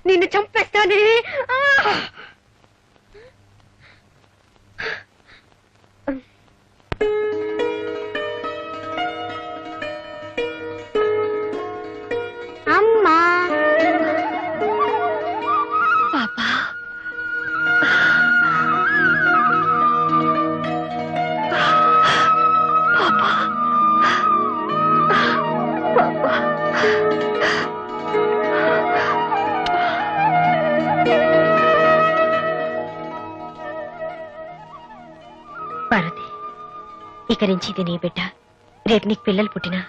నిన్ను చంపేస్తానే. అమ్మా పాపా పాపా పాపా పార్వతి, ఇక నుంచి ఇది నీ బిడ్డ. రేపు నీకు పిల్లలు పుట్టినా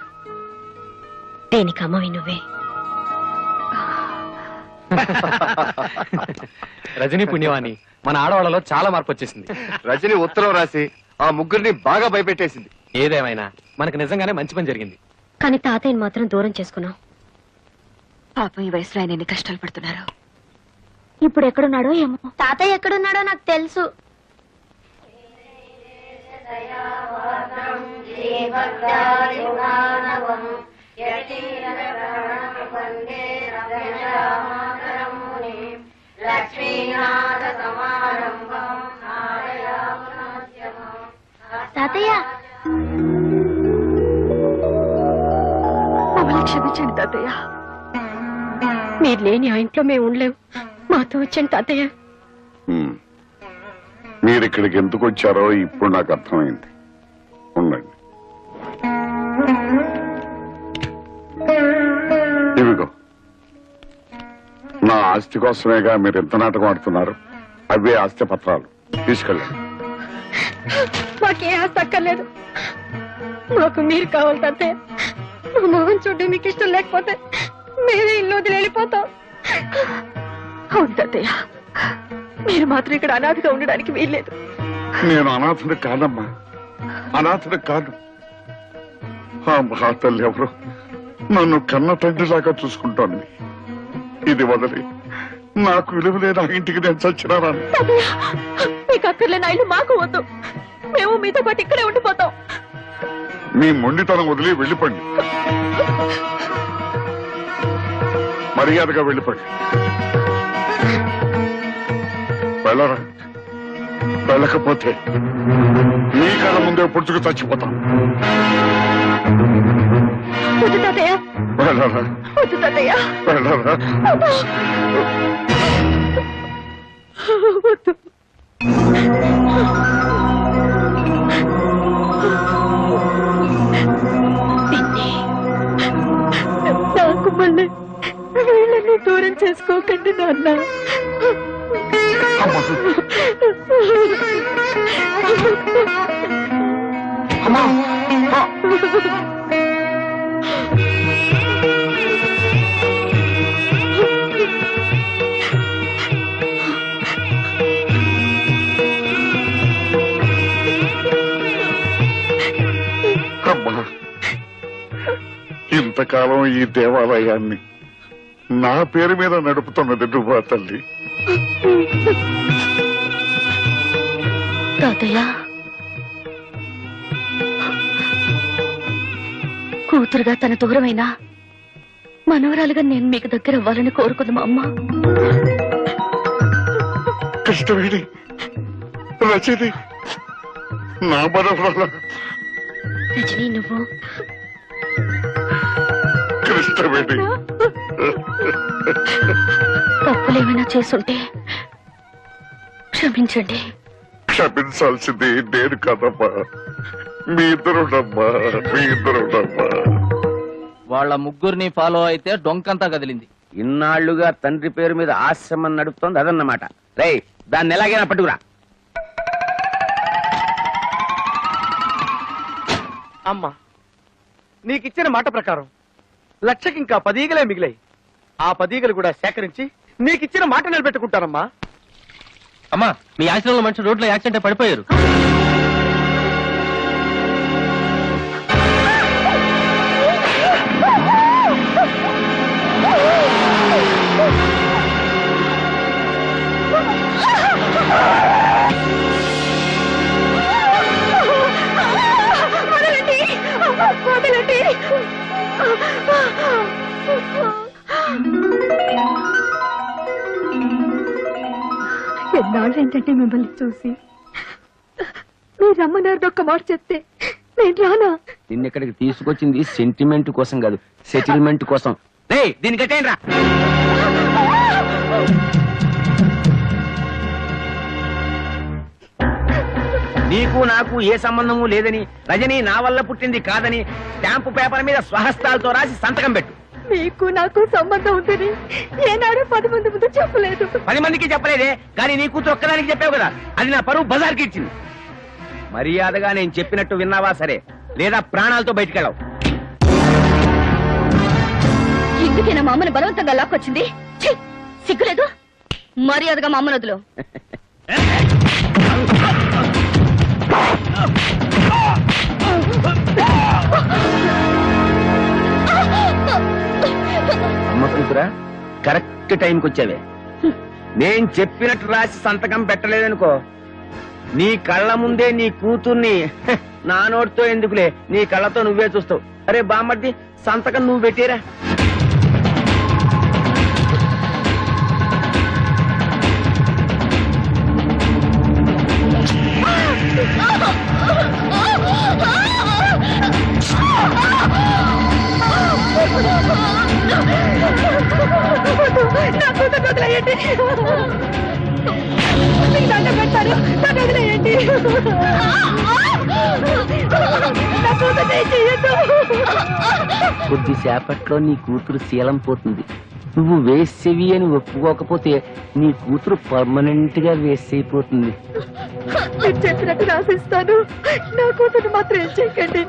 దేనికి అమ్మవి నువ్వే. రజనీ పుణ్యవాణి, మన ఆడవాళ్ళలో చాలా మార్పు వచ్చేసింది. రజనీ ఉత్తరం రాసి ఆ ముగ్గురిని బాగా భయపెట్టేసింది. ఏదేమైనా మనకు నిజంగానే మంచి పని జరిగింది. కానీ తాతయ్యని మాత్రం దూరం చేసుకున్నాం. పాపం ఈ వయసులో ఆయన ఎన్ని కష్టాలు పడుతున్నారు. ఇప్పుడు ఎక్కడున్నాడో ఏమో. తాతయ్య ఎక్కడున్నాడో నాకు తెలుసు. తాతయ్య మమ్మల్ని క్షమించండి తాతయ్య. మీరు లేని ఆ ఇంట్లో మేము ఉండలేము. మాతో వచ్చండి తాతయ్య. మీరు ఇక్కడికి ఎందుకు వచ్చారో ఇప్పుడు నాకు అర్థమైంది. ఉండండి. ఇవిగో నా ఆస్తి కోసమేగా మీరు ఎంత నాటకం ఆడుతున్నారు. అవే ఆస్తి పత్రాలు తీసుకెళ్ళండి. మాకే ఆస్తి అక్కర్లేదు. మాకు మీరు కావాలి తాతయ్య. మా మొహం చూడడం మీకు ఇష్టం లేకపోతే మేమే ఇల్లు వదిలి వెళ్ళిపోతాం. అవును తాతయ్య, మీరు మాత్రం ఇక్కడ అనాథగా ఉండడానికి వీల్లేదు. నేను అనాథుడు కాదమ్మా, అనాథుడు కాదు. ఆ మహాతల్లి ఎవరు నన్ను కన్న తండ్రిలాగా చూసుకుంటోంది. ఇది వదిలి నాకు విలువలేని ఆ ఇంటికి నేను చచ్చినాను. మీకు అక్కర్లేని ఇల్లు మాకు వద్దు. మేము మీతో పాటు ఇక్కడే ఉండిపోతాం. మీ మొండితనం వదిలి వెళ్ళిపోండి. మర్యాదగా వెళ్ళిపోండి. వెళ్ళరా. వెళ్ళకపోతే మీ కళ్ళ ముందే పొడుచుకు చచ్చిపోతాం. వద్దు తాతయ్య, వెళ్ళరా. వద్దు తాతయ్య, వెళ్ళరా. వద్దు. నాకు మళ్ళీ వీళ్ళని దూరం చేసుకోకండి నాన్న. ఇంతకాలం ఈ దేవాలయాన్ని నా పేరు మీద నడుపుతున్నది నువ్వా తల్లి? తాతయ్య, కూతురుగా తన దూరమైనా మనవరాలుగా నేను మీకు దగ్గర అవ్వాలని కోరుకుంది మా అమ్మ. కృష్ణవేణి, రచని, నా మనవరాల రజనీ, నువ్వు కృష్ణవేణి. తప్పులేమైనా చేసుంటే క్షమించండి. క్షమించాల్సింది నేను కాదమ్మా, మీ ఇద్దరుడమ్మా, మీ ఇద్దరుడమ్మా. వాళ్ళ ముగ్గురిని ఫాలో అయితే డొంకంతా కదిలింది. ఇన్నాళ్లుగా తండ్రి పేరు మీద ఆశ్రమం నడుపుతోంది అదన్నమాట. రే, దాన్ని ఎలాగైనా పట్టుకురా. అమ్మా, నీకిచ్చిన మాట ప్రకారం లక్షకి ఇంకా 10 ఈగలే మిగిలాయి. ఆ 10 ఈగలు కూడా సేకరించి నీకిచ్చిన మాట నిలబెట్టుకుంటానమ్మా. అమ్మా, మీ ఆశ్రమంలో మనిషి రోడ్లో యాక్సిడెంట్ పడిపోయారు. ఇన్నాళ్ళు ఏంటంటే మిమ్మల్ని చూసి మీరు రమ్మన్నారు ఒక్క మాట చెప్తే నేను రానా? నిన్నెక్కడికి తీసుకొచ్చింది సెంటిమెంట్ కోసం కాదు, సెటిల్మెంట్ కోసం. దీనికి కట్టేయండి రా. నీకు నాకు ఏ సంబంధము లేదని, రజని నా వల్ల పుట్టింది కాదని స్టాంపు పేపర్ మీద స్వహస్తాలతో రాసి సంతకం పెట్టు. మీకు నాకు సంబంధం ఉందని ఏనాడు 10 మంది ముందు చెప్పలేదు. 10 మందికి చెప్పలేదే, కానీ నీ కూతురు ఒక్కదానికి చెప్పావు కదా, అది నా పరువు బజార్కి ఇచ్చింది. మర్యాదగా నేను చెప్పినట్టు విన్నావా సరే, లేదా ప్రాణాలతో బయటికెళ్ళావు. ఎందుకైనా మా అమ్మని బలవంతంగా లాక్కొచ్చింది? ఛీ! సిగ్గులేదు? మర్యాదగా మా అమ్మను వదులు. అమ్మ కూతురా, కరెక్ట్ టైంకి వచ్చావే. నేను చెప్పినట్టు రాసి సంతకం పెట్టలేదనుకో, నీ కళ్ళ ముందే నీ కూతుర్ని నా నోటితో ఎందుకులే, నీ కళ్ళతో నువ్వే చూస్తావు. అరే బామ్మర్ది, సంతకం నువ్వు పెట్టేరా. నా కూతురు వదిలేయండి. మీకు దండం పెడతాను, నన్ను వదిలేయండి. నా కూతురు ఏం చెయ్యొద్దు. కొద్దిసేపట్లో నీ కూతురు శీలం పోతుంది. నువ్వు వేసేవి అని ఒప్పుకోకపోతే నీ కూతురు పర్మనెంట్ గా వేస్ట్ అయిపోతుంది. మీరు చెప్పినట్టు రాసిస్తాను, నా కూతురు మాత్రం ఏం చేయకండి.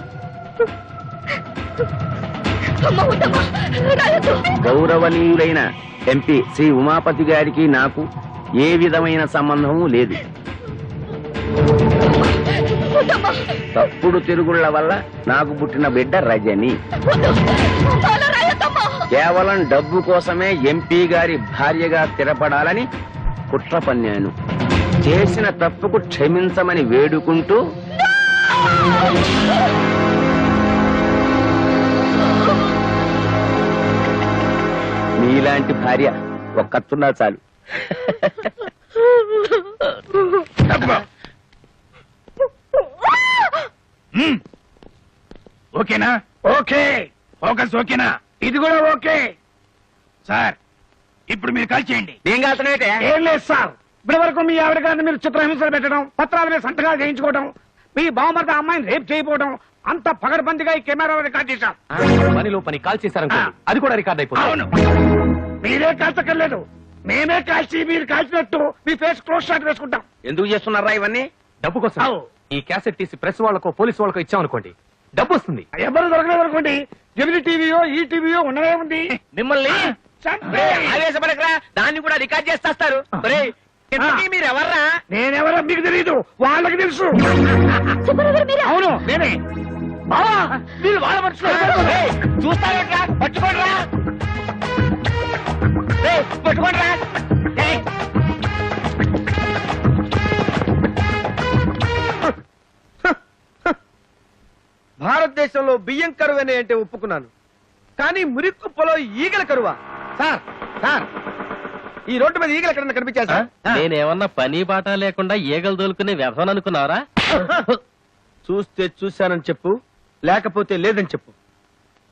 గౌరవనీయులైన ఎంపీ శ్రీ ఉమాపతి గారికి నాకు ఏ విధమైన సంబంధము లేదు. తప్పుడు తిరుగుళ్ల వల్ల నాకు పుట్టిన బిడ్డ రజని. కేవలం డబ్బు కోసమే ఎంపీ గారి భార్యగా స్థిరపడాలని కుట్ర పన్నాను. చేసిన తప్పుకు క్షమించమని వేడుకుంటూ నీలాంటి భార్య ఒక్కతున్నా చాలు. ఓకేనా? ఓకే. ఫోకస్ ఓకేనా? ఇది కూడా ఓకే సార్. ఇప్పుడు మీరు కాల్ చేయండి. ఏం కాల్తున్నాయితే? ఏం లేదు సార్, ఇప్పటి వరకు మీ ఆవిడ గారిని మీరు చిత్రహింసలు పెట్టడం, పత్రాల మీద సంతకాలు చేయించుకోవడం, మీ బావమర్ద అమ్మాయిని రేప్ చేయకపోవడం అంత పగడబందిగా ఈ కెమెరా రికార్డ్ చేశాం. పనిలో పని కాల్ చేశారనుకోండి, అది కూడా రికార్డ్ అయిపోతుంది. అవును, మీరే కాల్చక్కర్లేదు, మేమే కాల్చి మీరు కాల్చినట్టు మీ ఫేస్ క్లోజ్ షాట్ వేసుకుంటాం. ఎందుకు చేస్తున్నారా ఇవన్నీ? డబ్బు కోసం. అవు. ఈ క్యాసెట్ తీసి ప్రెస్ వాళ్ళకో పోలీసు వాళ్ళకో ఇచ్చామనుకోండి, డబ్బు వస్తుంది. ఎవరు దొరకలేదు అనుకోండి, జమిని టీవీయో ఈ టీవీయో ఉన్నదే ఉంది. మిమ్మల్ని చంపే. ఆవేశపడకరా, దాన్ని కూడా రికార్డ్ చేస్తారు. మీరు ఎవర్రా? నేనెవరో మీకు తెలీదు, వాళ్ళకి తెలుసు. అవును నేనే. బావా, మీరు వాళ్ళ మనుషులు. చూస్తారా? పట్టుకోండిరా, పట్టుకోండిరా. భారతదేశంలో బియ్యం కరువనే అంటే ఒప్పుకున్నాను, కానీ మురిక్కుప్పలో ఈగల కరువా? సార్ సార్, ఈ రోడ్డు మీద ఈగలు ఎక్కడన్నా కనిపించా సార్? నేనేమన్నా పని బాట లేకుండా ఈగలు దొలుకునే వ్యవసాయం అనుకున్నారా? చూస్తే చూశానని చెప్పు, లేకపోతే లేదని చెప్పు,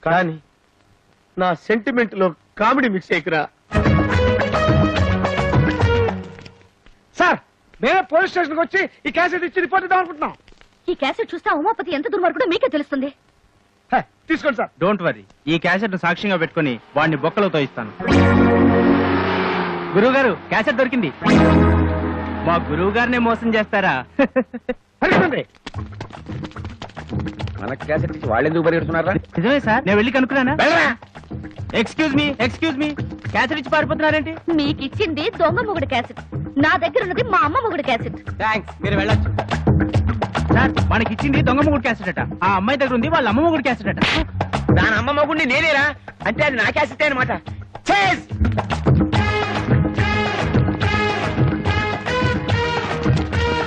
కానీ నా సెంటిమెంట్ లో కామెడీ మిక్స్ చేయకురా. సార్, మేమే పోలీస్ స్టేషన్కి వచ్చి ఈ క్యాసెట్ ఇచ్చి రిపోర్ట్ ఇద్దాం అనుకుంటున్నాం. ఈ క్యాసెట్ చూస్తే ఉమాపతి ఎంత దుర్మార్గుడో మీకే తెలుస్తుంది. తీసుకోండి సార్. డోంట్ వరీ, ఈ క్యాసెట్ సాక్ష్యంగా పెట్టుకుని వాడిని బొక్కలతో ఇస్తాను. గురువు గారు, క్యాసెట్ దొరికింది. మా గురువు గారినే మోసం చేస్తారా? మన క్యాసెట్ ఇచ్చి వాళ్ళు ఎందుకు పరిగెడుతున్నారా? నిజమే సార్, నేను వెళ్ళి కనుక్కున్నానా? ఎక్స్క్యూజ్ మీ, క్యాసెట్ ఇచ్చి పారిపోతున్నారేంటి? మీకు ఇచ్చింది దొంగ మొగుడు క్యాసెట్, నా దగ్గర ఉన్నది మా అమ్మ మొగుడు క్యాసెట్. థ్యాంక్స్, మీరు వెళ్ళొచ్చు. సార్, మనకి ఇచ్చింది దొంగ మొగుడు క్యాసెట్ అట, ఆ అమ్మాయి దగ్గర ఉంది వాళ్ళ అమ్మ మొగుడు క్యాసెట్ అట. దాని అమ్మ మొగుడిని నేనేరా అంటే అది నా క్యాసెట్ అనమాట.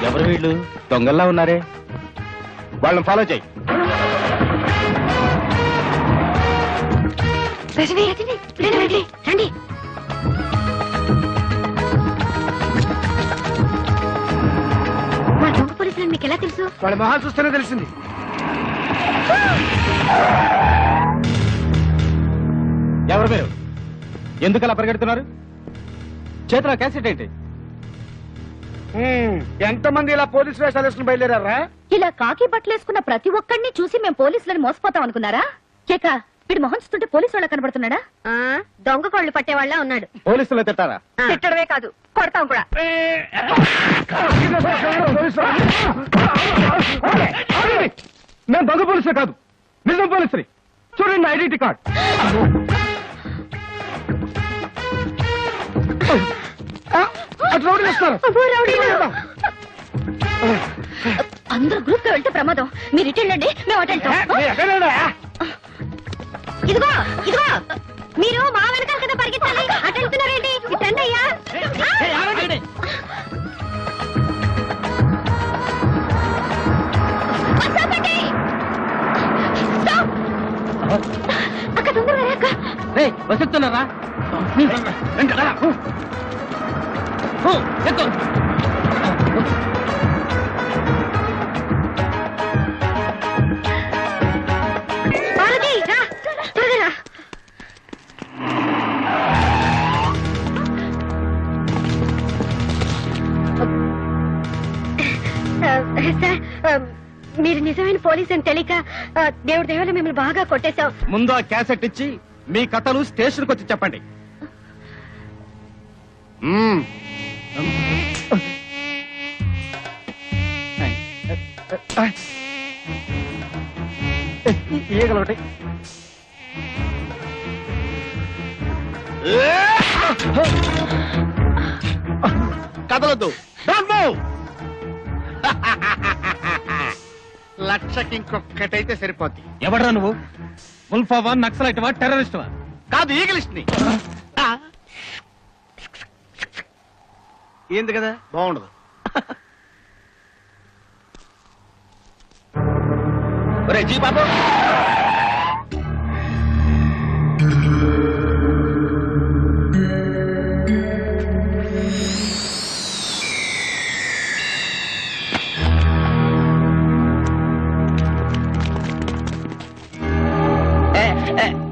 ఎవరు వీళ్ళు? దొంగల్లా ఉన్నారే. వాళ్ళని ఫాలో చేయి. రజని, రండి. నీకెలా తెలుసు? వాళ్ళ మొహాలు చూస్తేనే తెలిసింది. ఎవరు మీరు? ఎందుకు అలా పరిగెడుతున్నారు? చేతిలో క్యాసెట్ ఏంటి? ఎంతమంది ఇలా పోలీసు వేషాలు వేసుకుని బయలుదేరారా? ఇలా కాకి బట్టలేసుకున్న ప్రతి ఒక్కడిని చూసి మేము పోలీసులని మోసపోతాం అనుకున్నారా? కేక వీడు మొహం చూస్తుంటే పోలీసు వాళ్ళ కనబడుతున్నాడా? దొంగ కోళ్ళు పట్టేవాళ్ళ ఉన్నాడు. పోలీసులు తిట్టారా? తిట్టడమే కాదు, కొడతాం కూడా. మేము దొంగ పోలీసులు కాదు, నిజం పోలీసుని. చూడండి నా ఐడెంటిటీ కార్డ్. అందరూ గ్రూప్ గా వెళ్తే ప్రమాదం. మీరు ఇటు వెళ్ళండి, మేము అటు వెళ్తాం. ఇదిగో ఇదిగో, మీరు మా వెనకాల కదా పరిగెత్తాలి. అటు వెళ్తున్నారేంటి? ఇటండి అయ్యా. అక్క తొందరగా అక్క. వస్తున్నారా? పార్వతి, రా, త్వరగా రా. సార్, మీరు నిజమైన పోలీస్ అని తెలియక దేవుడి దేవుళ్ళు మిమ్మల్ని బాగా కొట్టేశాం. ముందు ఆ క్యాసెట్ ఇచ్చి మీ కథలు స్టేషన్కి వచ్చి చెప్పండి. ఈగలు ఒకటి. కదలొద్దు. లక్షకి ఇంకొక్కటైతే సరిపోద్ది. ఎవడ్రా నువ్వు? ముల్ఫావా, నక్సలైట్వా, టెర్రరిస్ట్వా? కాదు, ఈగలిస్ట్ ని. ఏంది కదా, బాగుండదు. జీ బాబు,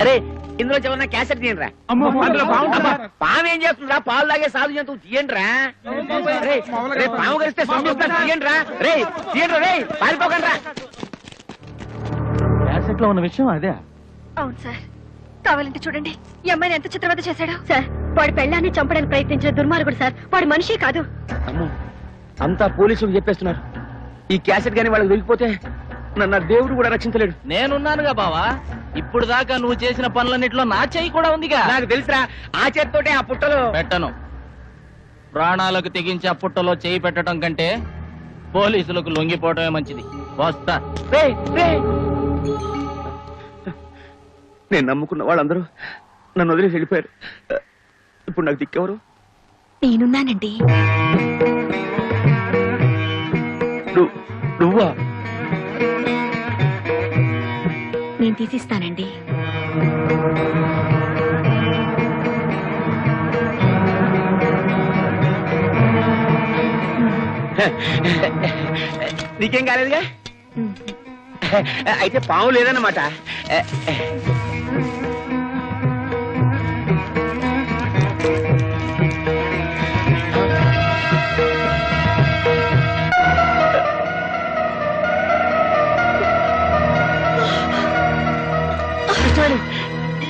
అరే ఇందులో ఏమన్నా క్యాసెట్ తీయండిరా. పాము ఏం చేస్తుందిరా? పాలు లాగే సాధు జంతువు తీయండిరా. పాము కలిస్తే తీయండిరా. రే తీయండి, రే పారిపోకండి రా. క్యాసెట్ లో ఉన్న విషయం అదే. అవును సార్, కావాలంటే చూడండి ఈ అమ్మాయిని ఎంత చిత్రవద చేశాడు. సార్, వాడి పెళ్ళాన్ని చంపడానికి ప్రయత్నించిన దుర్మార్గుడు సార్. వాడు మనిషి కాదు. అమ్మో, అంతా పోలీసులకు చెప్పేస్తున్నారు. ఈ క్యాసెట్ గానీ వాళ్ళకి దొరికిపోతే నన్ను దేవుడు కూడా రక్షించలేడు. నేనున్నానుగా బావా. ఇప్పుడు దాకా నువ్వు చేసిన పనులన్నిట్లో నా చెయ్యి కూడా ఉందిగా. నాకు తెలుసురా, ఆ చేతితోటే ఆ పుట్టలో పెట్టను. ప్రాణాలకు తెగించి ఆ పుట్టలో చేయి పెట్టడం కంటే పోలీసులకు లొంగిపోవటమే మంచిది. వస్తా. నేను నమ్ముకున్న వాళ్ళందరూ నన్ను వదిలేసి వెళ్ళిపోయారు. ఇప్పుడు నాకు దిక్కెవరు? నేనున్నానండి. నువ్వా? నేను తీసిస్తానండి. నీకేం కాలేదుగా? అయితే పాము లేదన్నమాట.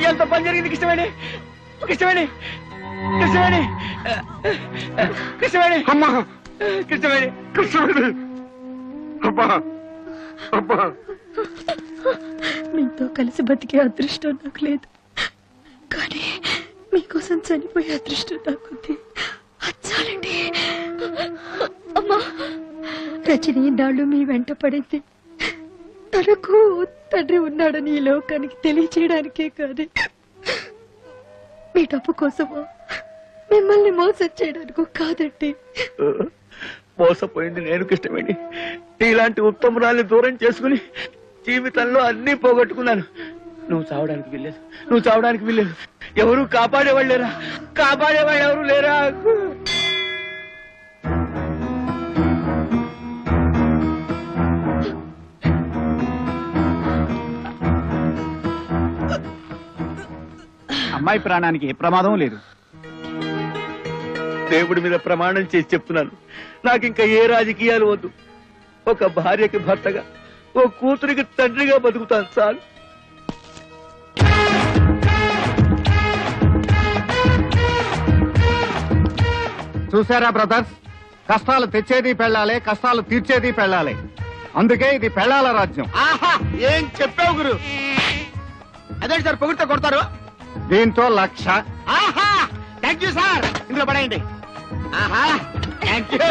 ఎంత పని జరిగింది కృష్ణవేణి? కృష్ణవేణి, కృష్ణవేణి, కృష్ణవేణి, అమ్మా, కృష్ణవేణి, కృష్ణవేణి, అబ్బా, అబ్బా. మీతో కలిసి బతికే అదృష్టం నాకు లేదు, కానీ మీకోసం చనిపోయే అదృష్టం నాకుంది. చాలండి. అమ్మా, రజని నాళ్ళు మీ వెంట పడింది. తనకు తండ్రి ఉన్నాడని ఈ లోకానికి తెలియచేయడానికే కాదు, మీ డబ్బు కోసమో మిమ్మల్ని మోసం చేయడానికి కాదండి. మోసపోయింది నేను కృష్ణవేణి. ఇలాంటి ఉత్తమురాల్ని దూరం చేసుకుని జీవితంలో అన్ని పోగొట్టుకున్నాను. నువ్వు చావడానికి వీల్లేదు, నువ్వు చావడానికి వీల్లేదు. ఎవరు కాపాడేవాళ్ళు లేరా? కాపాడేవాళ్ళు ఎవరు లేరా? అమ్మాయి ప్రాణానికి ఏ ప్రమాదం లేదు. దేవుడి మీద ప్రమాణం చేసి చెప్తున్నాను, నాకు ఇంకా ఏ రాజకీయాలు వద్దు. ఒక భార్యకి భర్తగా, ఓ కూతురికి తండ్రిగా బతుకుతాను చాలు. చూసారా బ్రదర్స్, కష్టాలు తెచ్చేది పెళ్ళాలి, కష్టాలు తీర్చేది పెళ్ళాలి. అందుకే ఇది పెళ్ళాల రాజ్యం. ఆహా, ఏం చెప్పావు గురు? అదే సార్ పొగిడితే కొడతారు. దీంతో 1,00,000. ఆహా, థ్యాంక్ యూ సార్. ఇందులో పడేయండి. ఆహా, థ్యాంక్ యూ.